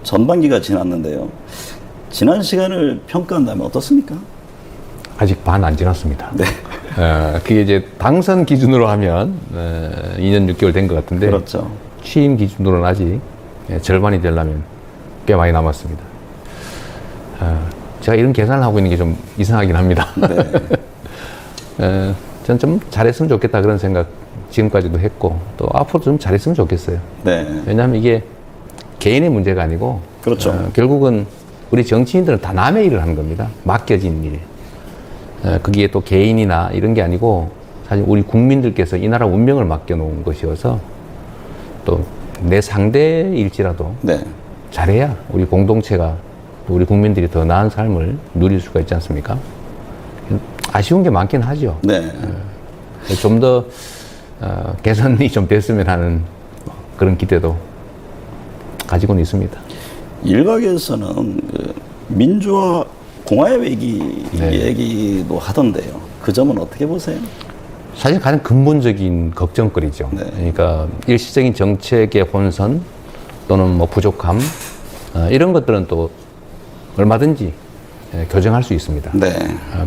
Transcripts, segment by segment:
전반기가 지났는데요. 지난 시간을 평가한다면 어떻습니까? 아직 반 안 지났습니다. 네. 그게 이제 당선 기준으로 하면 2년 6개월 된 것 같은데 그렇죠. 취임 기준으로는 아직 절반이 되려면 꽤 많이 남았습니다. 제가 이런 계산을 하고 있는 게 좀 이상하긴 합니다. 네. 전 좀 잘했으면 좋겠다 그런 생각 지금까지도 했고 또 앞으로 좀 잘했으면 좋겠어요. 네. 왜냐하면 이게 개인의 문제가 아니고 그렇죠. 결국은 우리 정치인들은 다 남의 일을 하는 겁니다. 맡겨진 일. 그게 또 개인이나 이런 게 아니고 사실 우리 국민들께서 이 나라 운명을 맡겨놓은 것이어서 또 내 상대일지라도 네. 잘해야 우리 공동체가 또 우리 국민들이 더 나은 삶을 누릴 수가 있지 않습니까? 아쉬운 게 많긴 하죠. 네. 좀 더 개선이 좀 됐으면 하는 그런 기대도 가지고는 있습니다. 일각에서는 그 민주화 공화의 위기 네. 얘기도 하던데요. 그 점은 어떻게 보세요? 사실 가장 근본적인 걱정거리죠. 네. 그러니까 일시적인 정책의 혼선 또는 뭐 부족함 이런 것들은 또 얼마든지 교정할 수 있습니다. 네.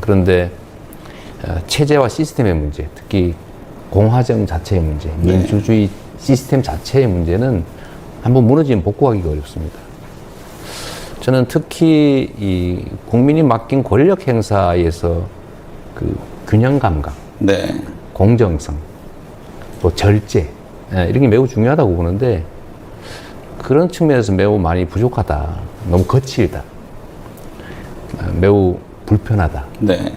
그런데 체제와 시스템의 문제, 특히 공화정 자체의 문제, 네. 민주주의 시스템 자체의 문제는 한번 무너지면 복구하기가 어렵습니다. 저는 특히 이 국민이 맡긴 권력 행사에서 그 균형 감각, 네. 공정성, 또 절제 이런 게 매우 중요하다고 보는데 그런 측면에서 매우 많이 부족하다, 너무 거칠다, 매우 불편하다. 네.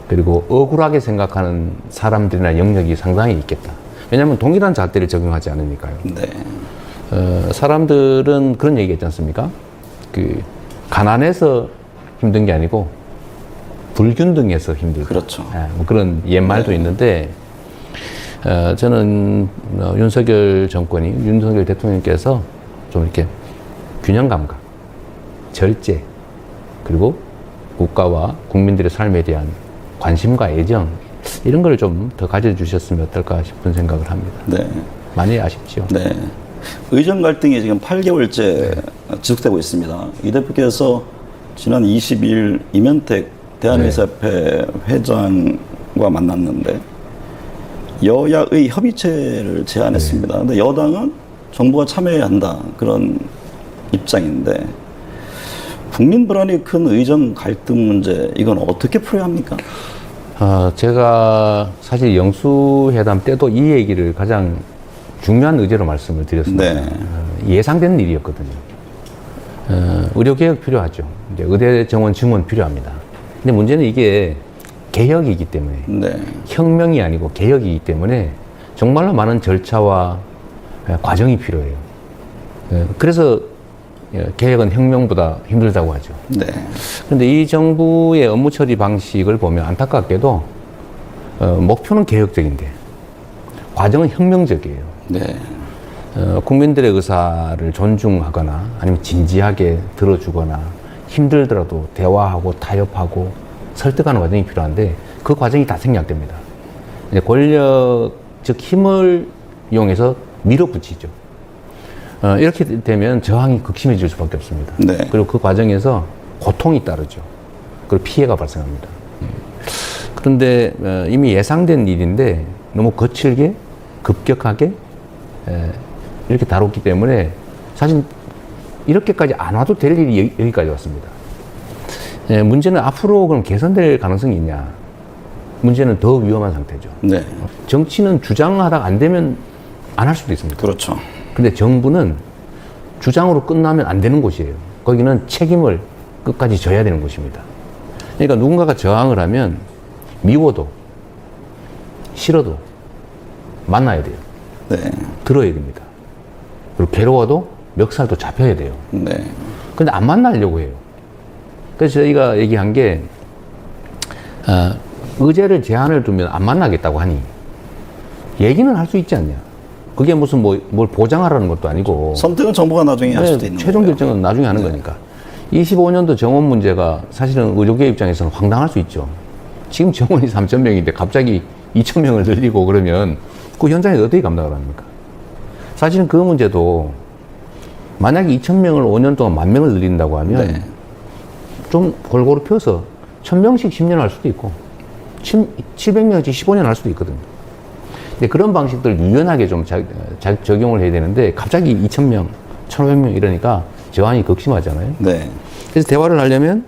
그리고 억울하게 생각하는 사람들이나 영역이 상당히 있겠다. 왜냐하면 동일한 잣대를 적용하지 않으니까요. 네. 사람들은 그런 얘기 했지 않습니까? 그 가난해서 힘든 게 아니고 불균등해서 힘들다. 그렇죠. 뭐 그런 옛말도 있는데 저는 윤석열 정권이 윤석열 대통령께서 좀 이렇게 균형 감각, 절제, 그리고 국가와 국민들의 삶에 대한 관심과 애정 이런 걸 좀 더 가져주셨으면 어떨까 싶은 생각을 합니다. 네. 많이 아쉽죠. 네. 의정 갈등이 지금 8개월째 지속되고 있습니다. 이 대표께서 지난 22일 이면택 대한의사협회 회장과 만났는데 여야의 협의체를 제안했습니다. 근데 여당은 정부가 참여해야 한다 그런 입장인데 국민 불안이 큰 의정 갈등 문제 이건 어떻게 풀어야 합니까? 제가 사실 영수회담 때도 이 얘기를 가장 중요한 의제로 말씀을 드렸습니다. 네. 예상된 일이었거든요. 의료개혁 필요하죠. 이제 의대 정원 증원 필요합니다. 근데 문제는 이게 개혁이기 때문에 네. 혁명이 아니고 개혁이기 때문에 정말로 많은 절차와 과정이 필요해요. 그래서 개혁은 혁명보다 힘들다고 하죠. 네. 그런데 이 정부의 업무 처리 방식을 보면 안타깝게도 목표는 개혁적인데 과정은 혁명적이에요. 네. 국민들의 의사를 존중하거나 아니면 진지하게 들어주거나 힘들더라도 대화하고 타협하고 설득하는 과정이 필요한데 그 과정이 다 생략됩니다. 이제 권력, 즉 힘을 이용해서 밀어붙이죠. 이렇게 되면 저항이 극심해질 수밖에 없습니다. 네. 그리고 그 과정에서 고통이 따르죠. 그리고 피해가 발생합니다. 그런데 이미 예상된 일인데 너무 거칠게 급격하게 이렇게 다뤘기 때문에 사실 이렇게까지 안 와도 될 일이 여기까지 왔습니다. 문제는 앞으로 그럼 개선될 가능성이 있냐? 문제는 더 위험한 상태죠. 네. 정치는 주장하다가 안 되면 안 할 수도 있습니다. 그렇죠. 근데 정부는 주장으로 끝나면 안 되는 곳이에요. 거기는 책임을 끝까지 져야 되는 곳입니다. 그러니까 누군가가 저항을 하면 미워도 싫어도 만나야 돼요. 네. 들어야 됩니다. 그리고 괴로워도 멱살도 잡혀야 돼요. 네. 근데 안 만나려고 해요. 그래서 저희가 얘기한 게 의제를 제한을 두면 안 만나겠다고 하니 얘기는 할 수 있지 않냐. 그게 무슨 뭘 보장하라는 것도 아니고 선택은 정부가 나중에 할 수도 있는 최종 거예요. 결정은 나중에 하는 거니까. 25년도 정원 문제가 사실은 의료계 입장에서는 황당할 수 있죠. 지금 정원이 3,000명인데 갑자기 2,000명을 늘리고 그러면 그 현장에서 어떻게 감당을 합니까? 사실은 그 문제도 만약에 2,000명을 5년 동안 10,000명을 늘린다고 하면 네. 좀 골고루 펴서 1,000명씩 10년 할 수도 있고 700명씩 15년 할 수도 있거든요. 근데 그런 방식들을 유연하게 좀 적용을 해야 되는데 갑자기 2,000명, 1,500명 이러니까 저항이 극심하잖아요. 네. 그래서 대화를 하려면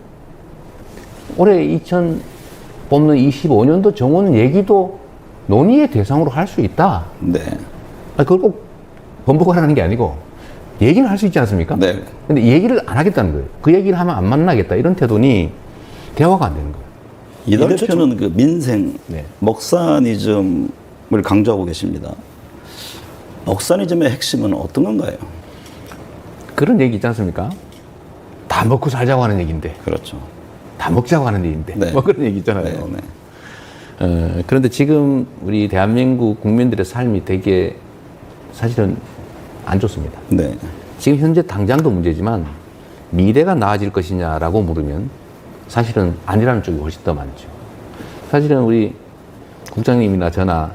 올해 2000 뽑는 25년도 정원 얘기도 논의의 대상으로 할 수 있다. 네. 그걸 꼭 번복하라는 게 아니고 얘기는 할 수 있지 않습니까? 네. 근데 얘기를 안 하겠다는 거예요. 그 얘기를 하면 안 만나겠다. 이런 태도니 대화가 안 되는 거예요. 이 대표는 그 민생, 네. 먹사니즘을 강조하고 계십니다. 먹사니즘의 핵심은 어떤 건가요? 그런 얘기 있지 않습니까? 다 먹고 살자고 하는 얘기인데. 그렇죠. 다 먹자고 하는 얘기인데. 네. 뭐 그런 얘기 있잖아요. 네, 네. 그런데 지금 우리 대한민국 국민들의 삶이 되게 사실은 안 좋습니다. 네. 지금 현재 당장도 문제지만 미래가 나아질 것이냐라고 물으면 사실은 아니라는 쪽이 훨씬 더 많죠. 사실은 우리 국장님이나 저나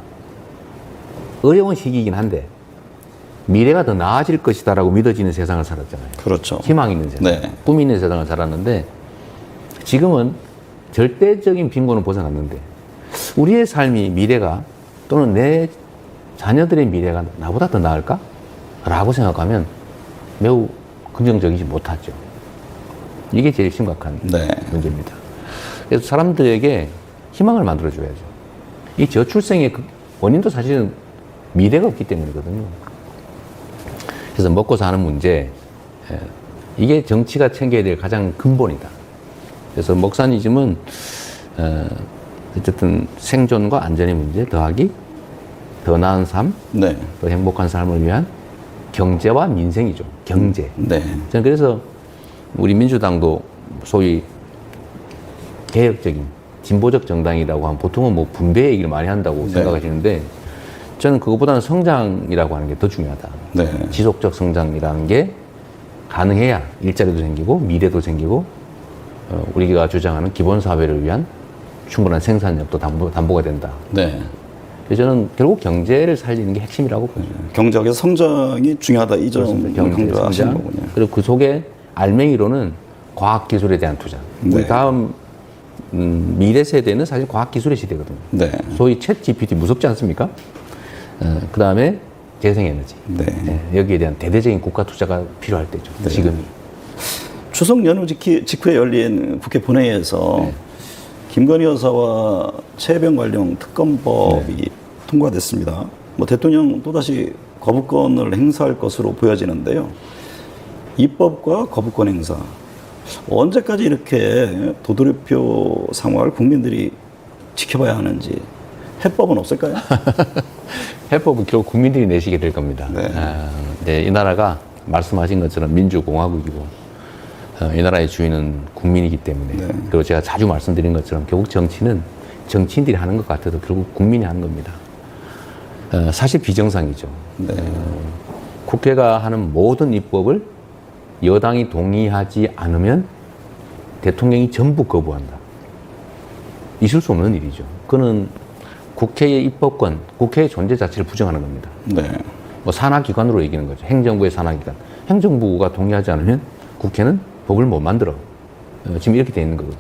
어려운 시기이긴 한데 미래가 더 나아질 것이다라고 믿어지는 세상을 살았잖아요. 그렇죠. 희망 있는 세상, 네. 꿈 있는 세상을 살았는데 지금은 절대적인 빈곤을 벗어났는데 우리의 삶이 미래가 또는 내 자녀들의 미래가 나보다 더 나을까? 라고 생각하면 매우 긍정적이지 못하죠. 이게 제일 심각한 네. 문제입니다. 그래서 사람들에게 희망을 만들어줘야죠. 이 저출생의 원인도 사실은 미래가 없기 때문이거든요. 그래서 먹고 사는 문제, 이게 정치가 챙겨야 될 가장 근본이다. 그래서 먹사니즘은 어쨌든 생존과 안전의 문제 더하기 더 나은 삶, 네. 더 행복한 삶을 위한 경제와 민생이죠. 경제. 네. 저는 그래서 우리 민주당도 소위 개혁적인 진보적 정당이라고 하면 보통은 뭐 분배 얘기를 많이 한다고 네. 생각하시는데 저는 그것보다는 성장이라고 하는 게 더 중요하다. 네. 지속적 성장이라는 게 가능해야 일자리도 생기고 미래도 생기고 우리가 주장하는 기본 사회를 위한 충분한 생산력도 담보가 된다. 네. 그래서 저는 결국 경제를 살리는 게 핵심이라고 보죠. 경제학의 성장이 중요하다. 이 점을 강조하시는 거군요. 그리고 그 속에 알맹이로는 과학기술에 대한 투자. 네. 우리 다음 미래 세대는 사실 과학기술의 시대거든요. 네. 소위 챗 GPT 무섭지 않습니까? 그 다음에 재생에너지. 네. 여기에 대한 대대적인 국가 투자가 필요할 때죠. 네. 지금이. 추석 연휴 직후에 열린 국회 본회의에서 네. 김건희 여사와 최혜병 관련 특검법이 통과됐습니다. 뭐 대통령 또다시 거부권을 행사할 것으로 보여지는데요. 입법과 거부권 행사. 언제까지 이렇게 도돌이표 상황을 국민들이 지켜봐야 하는지 해법은 없을까요? 해법은 결국 국민들이 내시게 될 겁니다. 네. 네, 이 나라가 말씀하신 것처럼 민주공화국이고 이 나라의 주인은 국민이기 때문에 네. 그리고 제가 자주 말씀드린 것처럼 결국 정치는 정치인들이 하는 것 같아도 결국 국민이 하는 겁니다. 사실 비정상이죠. 네. 국회가 하는 모든 입법을 여당이 동의하지 않으면 대통령이 전부 거부한다. 있을 수 없는 일이죠. 그거는 국회의 입법권, 국회의 존재 자체를 부정하는 겁니다. 네. 뭐 산하기관으로 얘기하는 거죠. 행정부의 산하기관. 행정부가 동의하지 않으면 국회는 법을 못 만들어. 지금 이렇게 돼 있는 거죠.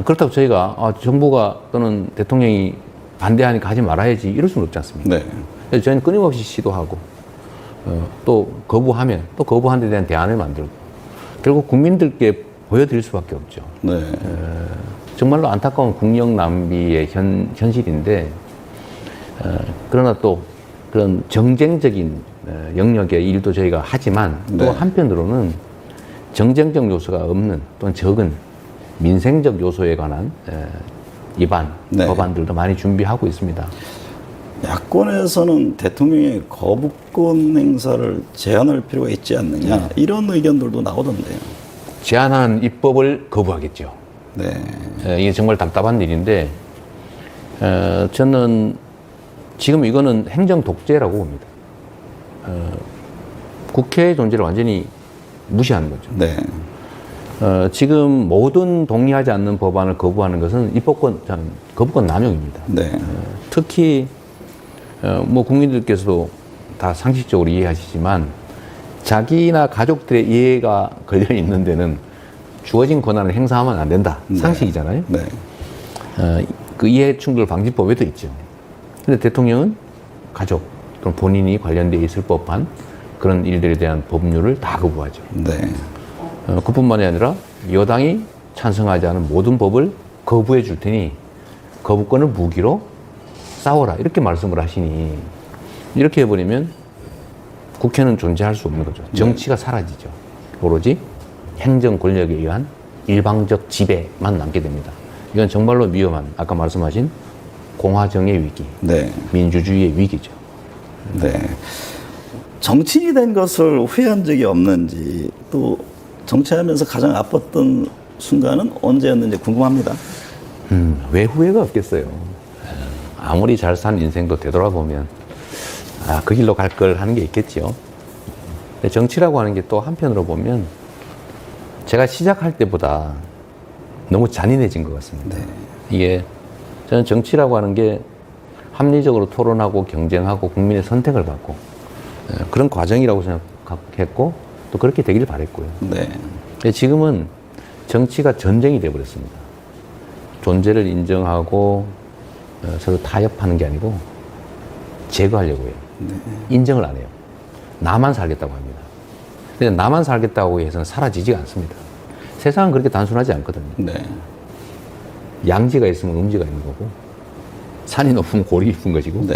그렇다고 저희가 정부가 또는 대통령이 반대하니까 하지 말아야지 이럴 수는 없지 않습니까? 네. 그래서 저희는 끊임없이 시도하고 또 거부하면 또 거부하는 데 대한 대안을 만들고 결국 국민들께 보여드릴 수밖에 없죠. 네. 정말로 안타까운 국력 낭비의 현실인데 그러나 또 그런 정쟁적인 영역의 일도 저희가 하지만 또 네. 한편으로는 정쟁적 요소가 없는 또는 적은 민생적 요소에 관한 입안 네. 법안들도 많이 준비하고 있습니다. 야권에서는 대통령의 거부권 행사를 제한할 필요가 있지 않느냐 이런 의견들도 나오던데요. 제한한 입법을 거부하겠죠. 네. 이게 정말 답답한 일인데 저는 지금 이거는 행정 독재라고 봅니다. 국회의 존재를 완전히 무시하는 거죠. 네. 지금 모든 동의하지 않는 법안을 거부하는 것은 거부권 남용입니다. 네. 특히 뭐 국민들께서도 다 상식적으로 이해하시지만 자기나 가족들의 이해가 걸려 있는 데는 주어진 권한을 행사하면 안 된다. 네. 상식이잖아요. 네. 그 이해 충돌 방지법에도 있죠. 근데 대통령은 가족 또는 본인이 관련되어 있을 법한 그런 일들에 대한 법률을 다 거부하죠. 네. 그뿐만이 아니라 여당이 찬성하지 않은 모든 법을 거부해 줄 테니 거부권을 무기로 싸워라 이렇게 말씀을 하시니 이렇게 해버리면 국회는 존재할 수 없는 거죠. 정치가 사라지죠. 오로지 행정 권력에 의한 일방적 지배만 남게 됩니다. 이건 정말로 위험한 아까 말씀하신 공화정의 위기, 네. 민주주의의 위기죠. 네. 정치인이 된 것을 후회한 적이 없는지 또 정치하면서 가장 아팠던 순간은 언제였는지 궁금합니다. 왜 후회가 없겠어요. 아무리 잘 산 인생도 되돌아보면 그 길로 갈 걸 하는 게 있겠죠. 근데 정치라고 하는 게 또 한편으로 보면 제가 시작할 때보다 너무 잔인해진 것 같습니다. 네. 이게 저는 정치라고 하는 게 합리적으로 토론하고 경쟁하고 국민의 선택을 받고 그런 과정이라고 생각했고 또 그렇게 되길 바랬고요. 네. 근데 지금은 정치가 전쟁이 되어버렸습니다. 존재를 인정하고 서로 타협하는 게 아니고 제거하려고 해요. 네. 인정을 안 해요. 나만 살겠다고 합니다. 근데 나만 살겠다고 해서는 사라지지가 않습니다. 세상은 그렇게 단순하지 않거든요. 네. 양지가 있으면 음지가 있는 거고 산이 높으면 골이 깊은 것이고 네.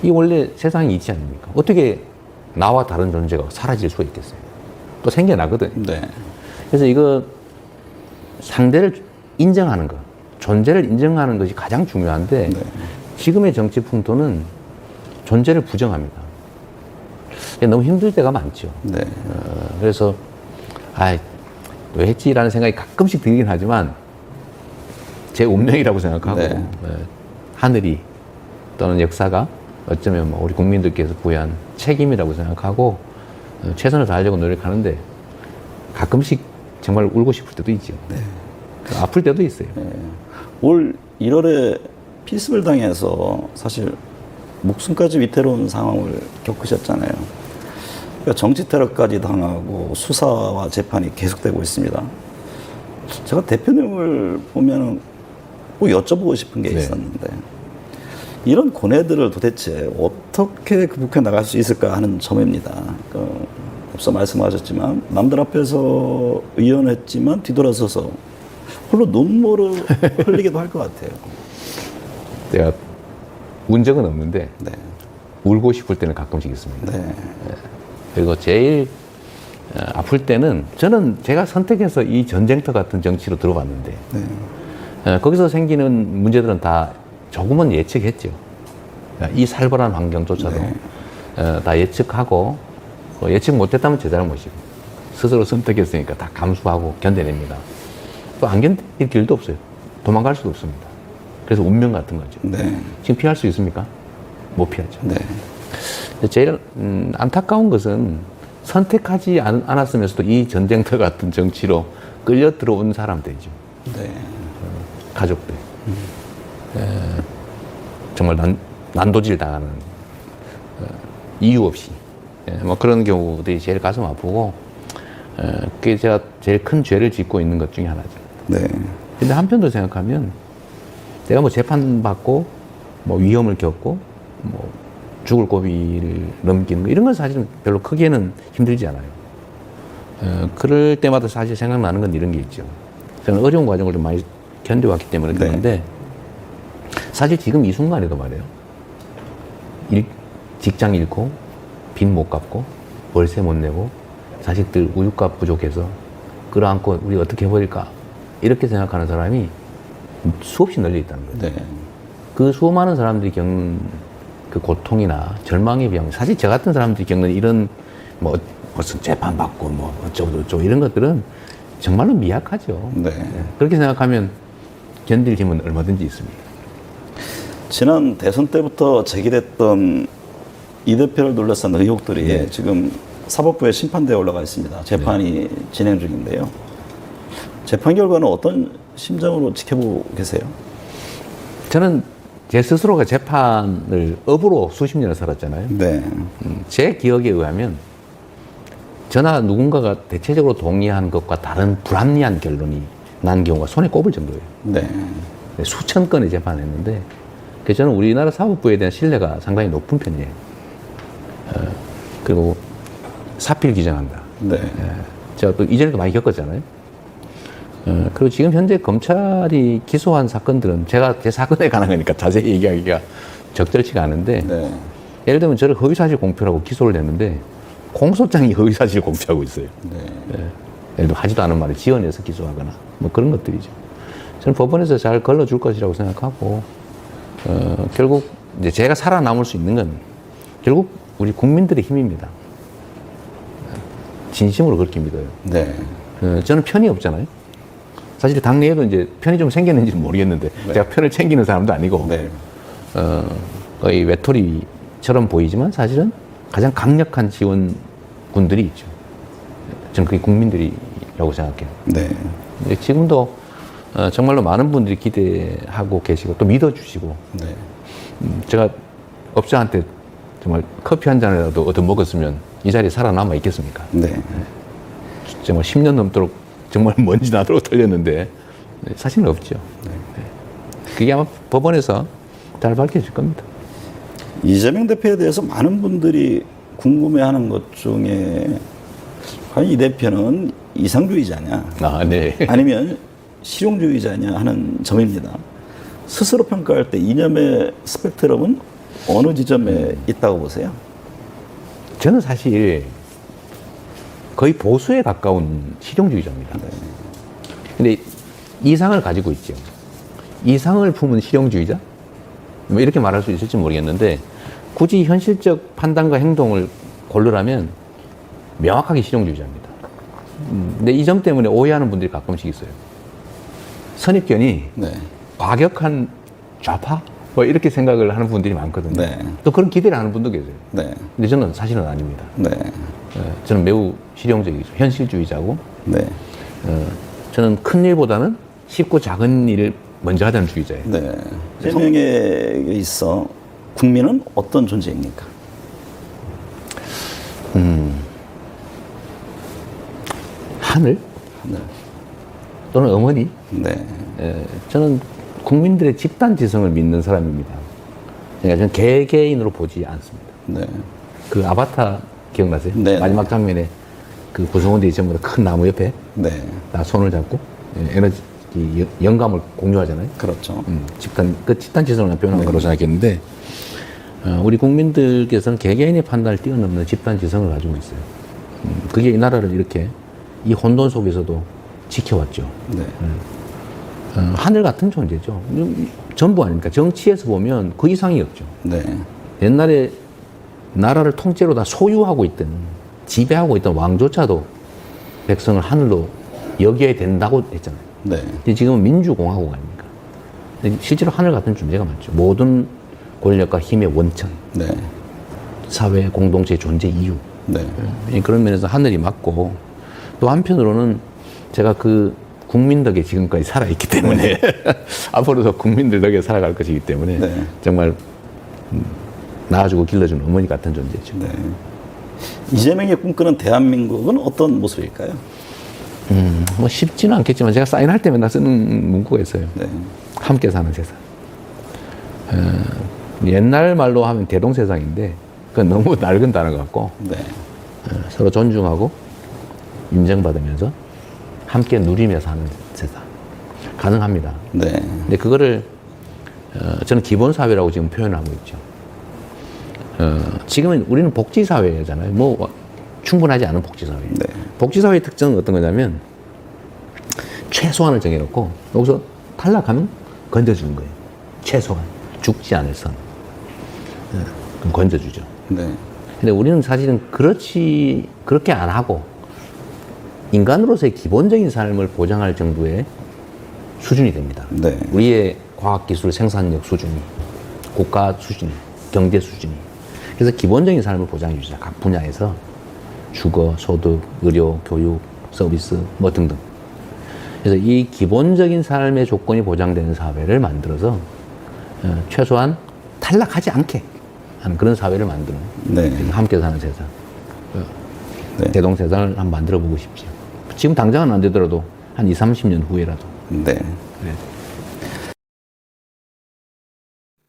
이 원래 세상이 이치 아닙니까? 어떻게 나와 다른 존재가 사라질 수가 있겠어요? 또 생겨나거든요. 네. 그래서 이거 상대를 인정하는 것, 존재를 인정하는 것이 가장 중요한데 네. 지금의 정치 풍토는 존재를 부정합니다. 너무 힘들 때가 많죠. 네. 그래서 왜 했지라는 생각이 가끔씩 들긴 하지만 제 운명이라고 생각하고 네. 하늘이 또는 역사가 어쩌면 뭐 우리 국민들께서 부여한 책임이라고 생각하고 최선을 다하려고 노력하는데 가끔씩 정말 울고 싶을 때도 있죠. 네. 아플 때도 있어요. 올 1월에 피습을 당해서 사실 목숨까지 위태로운 상황을 겪으셨잖아요. 그러니까 정치 테러까지 당하고 수사와 재판이 계속되고 있습니다. 제가 대표님을 보면 꼭 여쭤보고 싶은 게 네. 있었는데 이런 고뇌들을 도대체 어떻게 극복해 나갈 수 있을까 하는 점입니다. 앞서 말씀하셨지만 남들 앞에서 의연했지만 뒤돌아서서 홀로 눈물을 흘리기도 할 것 같아요. 내가 운 적은 없는데 네. 울고 싶을 때는 가끔씩 있습니다. 네. 그리고 제일 아플 때는 저는 제가 선택해서 이 전쟁터 같은 정치로 들어봤는데 거기서 생기는 문제들은 다 조금은 예측했죠. 이 살벌한 환경조차도 다 예측하고 예측 못했다면 제 잘못이고 스스로 선택했으니까 다 감수하고 견뎌냅니다. 또 안 견딜 길도 없어요. 도망갈 수도 없습니다. 그래서 운명 같은 거죠. 네. 지금 피할 수 있습니까? 못 피하죠. 네. 제일 안타까운 것은 선택하지 않았으면서도 이 전쟁터 같은 정치로 끌려 들어온 사람들이죠. 네. 가족들. 정말 난도질 당하는 이유 없이 뭐 그런 경우들이 제일 가슴 아프고 그게 제가 제일 큰 죄를 짓고 있는 것 중에 하나죠. 네. 근데 한편으로 생각하면 내가 뭐 재판받고 뭐 위험을 겪고 뭐 죽을 고비를 넘기는 거 이런 건 사실은 별로 크게는 힘들지 않아요. 그럴 때마다 사실 생각나는 건 이런 게 있죠. 저는 어려운 과정을 좀 많이 견뎌왔기 때문에 그런데 사실 지금 이 순간에도 말이에요. 직장 잃고 빚 못 갚고 월세 못 내고 자식들 우유값 부족해서 끌어안고 우리 어떻게 해버릴까 이렇게 생각하는 사람이 수없이 널려 있다는 거예요. 네. 그 수많은 사람들이 겪는 그 고통이나 절망에 비하면 사실 저 같은 사람들이 겪는 이런 뭐 무슨 재판받고 뭐 어쩌고 이런 것들은 정말로 미약하죠. 네. 그렇게 생각하면 견딜 힘은 얼마든지 있습니다. 지난 대선 때부터 제기됐던 이 대표를 둘러싼 의혹들이 지금 사법부에 심판대에 올라가 있습니다. 재판이 진행 중인데요. 재판 결과는 어떤 심정으로 지켜보고 계세요? 저는 제 스스로가 재판을 업으로 수십 년을 살았잖아요. 네. 제 기억에 의하면 저나 누군가가 대체적으로 동의한 것과 다른 불합리한 결론이 난 경우가 손에 꼽을 정도예요. 네. 수천 건의 재판을 했는데, 그래서 저는 우리나라 사법부에 대한 신뢰가 상당히 높은 편이에요. 그리고 사필 규정한다. 네. 제가 또 이전에도 많이 겪었잖아요. 그리고 지금 현재 검찰이 기소한 사건들은 제가 제 사건에 관한 거니까 자세히 얘기하기가 적절치가 않은데, 네. 예를 들면 저를 허위사실 공표라고 기소를 했는데 공소장이 허위사실 공표하고 있어요. 네. 예를 들면 하지도 않은 말을 지어내서 기소하거나 뭐 그런 것들이죠. 저는 법원에서 잘 걸러줄 것이라고 생각하고, 결국 이제 제가 살아남을 수 있는 건 결국 우리 국민들의 힘입니다. 진심으로 그렇게 믿어요. 네. 저는 편이 없잖아요. 사실 당내에도 이제 편이 좀 생겼는지는 모르겠는데, 네. 제가 편을 챙기는 사람도 아니고, 네. 거의 외톨이처럼 보이지만 사실은 가장 강력한 지원군들이 있죠. 저는 그게 국민들이라고 생각해요. 네. 근데 지금도 정말로 많은 분들이 기대하고 계시고 또 믿어주시고, 네. 제가 업자한테 정말 커피 한 잔이라도 얻어 먹었으면 이 자리에 살아남아 있겠습니까? 네. 정말 10년 넘도록 정말 먼지 나도록 틀렸는데 사실은 없죠. 네. 그게 아마 법원에서 잘 밝혀질 겁니다. 이재명 대표에 대해서 많은 분들이 궁금해하는 것 중에 과연 이 대표는 이상주의자냐 아, 네. 아니면 실용주의자냐 하는 점입니다. 스스로 평가할 때 이념의 스펙트럼은 어느 지점에 있다고 보세요? 저는 사실 거의 보수에 가까운 실용주의자입니다. 네. 근데 이상을 가지고 있죠. 이상을 품은 실용주의자? 뭐 이렇게 말할 수 있을지 모르겠는데, 굳이 현실적 판단과 행동을 고르라면 명확하게 실용주의자입니다. 근데 이 점 때문에 오해하는 분들이 가끔씩 있어요. 선입견이 네. 과격한 좌파? 뭐 이렇게 생각을 하는 분들이 많거든요. 네. 또 그런 기대를 하는 분도 계세요. 네. 근데 저는 사실은 아닙니다. 네. 저는 매우 실용적이죠. 현실주의자고, 네. 저는 큰 일보다는 쉽고 작은 일을 먼저 하자는 주의자예요. 네. 이재명에 있어 국민은 어떤 존재입니까? 하늘? 네. 또는 어머니? 네. 저는 국민들의 집단 지성을 믿는 사람입니다. 그러니까 저는 개개인으로 보지 않습니다. 네. 그 아바타 기억나세요? 네. 마지막 장면에 그 구성원들이 전부 다 큰 나무 옆에 네. 다 손을 잡고 에너지, 영감을 공유하잖아요. 그렇죠. 그 집단 지성을 표현한 네. 거라고 생각했는데, 우리 국민들께서는 개개인의 판단을 뛰어넘는 집단 지성을 가지고 있어요. 그게 이 나라를 이렇게 이 혼돈 속에서도 지켜왔죠. 네. 하늘 같은 존재죠. 전부 아닙니까? 정치에서 보면 그 이상이 없죠. 네. 옛날에 나라를 통째로 다 소유하고 있던, 지배하고 있던 왕조차도 백성을 하늘로 여겨야 된다고 했잖아요. 네. 근데 지금은 민주공화국 아닙니까? 근데 실제로 하늘 같은 존재가 많죠. 모든 권력과 힘의 원천, 네. 사회 공동체의 존재 이유. 네. 그런 면에서 하늘이 맞고, 또 한편으로는 제가 그 국민 덕에 지금까지 살아있기 때문에 앞으로도 국민들 덕에 살아갈 것이기 때문에 네. 정말 낳아주고 길러주는 어머니 같은 존재죠. 네. 이재명이 꿈꾸는 대한민국은 어떤 모습일까요? 뭐 쉽지는 않겠지만 제가 사인할 때 맨날 쓰는 문구가 있어요. 네. 함께 사는 세상. 옛날 말로 하면 대동세상인데 그건 너무 낡은 단어 같고, 네. 서로 존중하고 인정받으면서 함께 누리며 사는 세상 가능합니다. 네. 근데 그거를 저는 기본사회라고 지금 표현을 하고 있죠. 지금은 우리는 복지사회잖아요. 뭐 충분하지 않은 복지사회. 네. 복지사회의 특징은 어떤 거냐면 최소한을 정해놓고 여기서 탈락하면 건져주는 거예요. 최소한. 죽지 않을 선. 그럼 건져주죠. 네. 근데 우리는 사실은 그렇게 안 하고 인간으로서의 기본적인 삶을 보장할 정도의 수준이 됩니다. 네. 우리의 과학기술 생산력 수준이, 국가 수준이, 경제 수준이. 그래서 기본적인 삶을 보장해 주자. 각 분야에서 주거, 소득, 의료, 교육, 서비스 뭐 등등. 그래서 이 기본적인 삶의 조건이 보장되는 사회를 만들어서 최소한 탈락하지 않게 하는 그런 사회를 만드는, 네. 함께 사는 세상. 네. 대동세상을 한번 만들어 보고 싶죠. 지금 당장은 안 되더라도 한 20, 30년 후에라도. 네. 그래.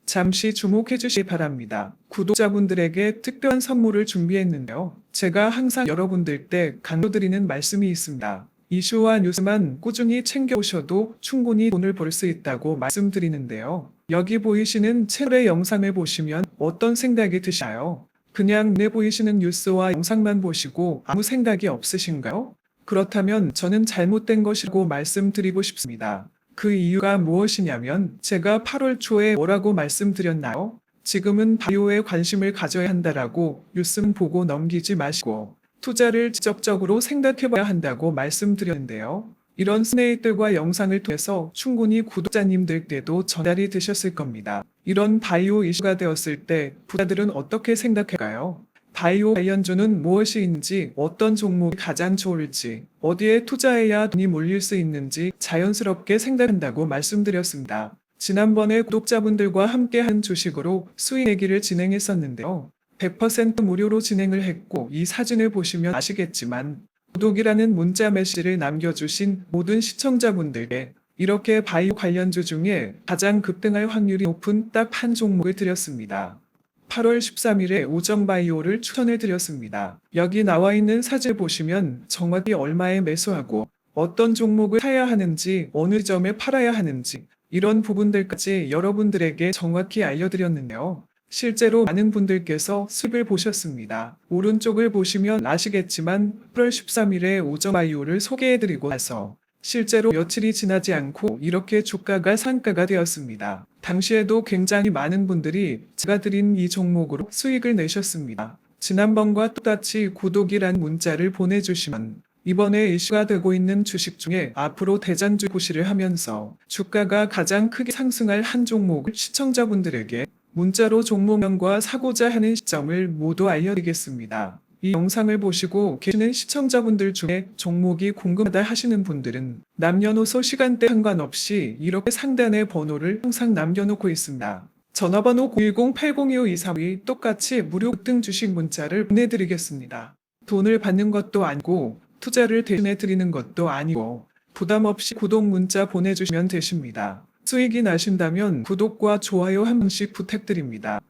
잠시 주목해 주시기 바랍니다. 구독자분들에게 특별한 선물을 준비했는데요. 제가 항상 여러분들 때 강조드리는 말씀이 있습니다. 이슈와 뉴스만 꾸준히 챙겨오셔도 충분히 돈을 벌 수 있다고 말씀드리는데요. 여기 보이시는 채널의 영상을 보시면 어떤 생각이 드시나요? 그냥 눈에 보이시는 뉴스와 영상만 보시고 아무 생각이 없으신가요? 그렇다면 저는 잘못된 것이라고 말씀드리고 싶습니다. 그 이유가 무엇이냐면 제가 8월 초에 뭐라고 말씀드렸나요? 지금은 바이오에 관심을 가져야 한다라고 뉴스만 보고 넘기지 마시고 투자를 지적적으로 생각해봐야 한다고 말씀드렸는데요. 이런 스네이들과 영상을 통해서 충분히 구독자님들께도 전달이 되셨을 겁니다. 이런 바이오 이슈가 되었을 때 부자들은 어떻게 생각할까요? 바이오 관련주는 무엇인지, 어떤 종목이 가장 좋을지, 어디에 투자해야 돈이 몰릴 수 있는지 자연스럽게 생각한다고 말씀드렸습니다. 지난번에 구독자분들과 함께 한 주식으로 수익 내기를 진행했었는데요. 100% 무료로 진행을 했고 이 사진을 보시면 아시겠지만 구독이라는 문자 메시지를 남겨주신 모든 시청자분들께 이렇게 바이오 관련주 중에 가장 급등할 확률이 높은 딱 한 종목을 드렸습니다. 8월 13일에 오정바이오를 추천해 드렸습니다. 여기 나와 있는 사진을 보시면 정확히 얼마에 매수하고 어떤 종목을 사야 하는지 어느 점에 팔아야 하는지 이런 부분들까지 여러분들에게 정확히 알려드렸는데요. 실제로 많은 분들께서 수익을 보셨습니다. 오른쪽을 보시면 아시겠지만 8월 13일에 오정바이오를 소개해드리고 나서 실제로 며칠이 지나지 않고 이렇게 주가가 상가가 되었습니다. 당시에도 굉장히 많은 분들이 제가 드린 이 종목으로 수익을 내셨습니다. 지난번과 똑같이 구독이란 문자를 보내주시면 이번에 이슈가 되고 있는 주식 중에 앞으로 대장주 고시를 하면서 주가가 가장 크게 상승할 한 종목을 시청자분들에게 문자로 종목명과 사고자 하는 시점을 모두 알려드리겠습니다. 이 영상을 보시고 계시는 시청자분들 중에 종목이 궁금하다 하시는 분들은 남녀노소 시간대 상관없이 이렇게 상단에 번호를 항상 남겨놓고 있습니다. 전화번호 010-802-5232 똑같이 무료 급등 주식 문자를 보내드리겠습니다. 돈을 받는 것도 아니고 투자를 대신해 드리는 것도 아니고 부담 없이 구독 문자 보내주시면 되십니다. 수익이 나신다면 구독과 좋아요 한 번씩 부탁드립니다.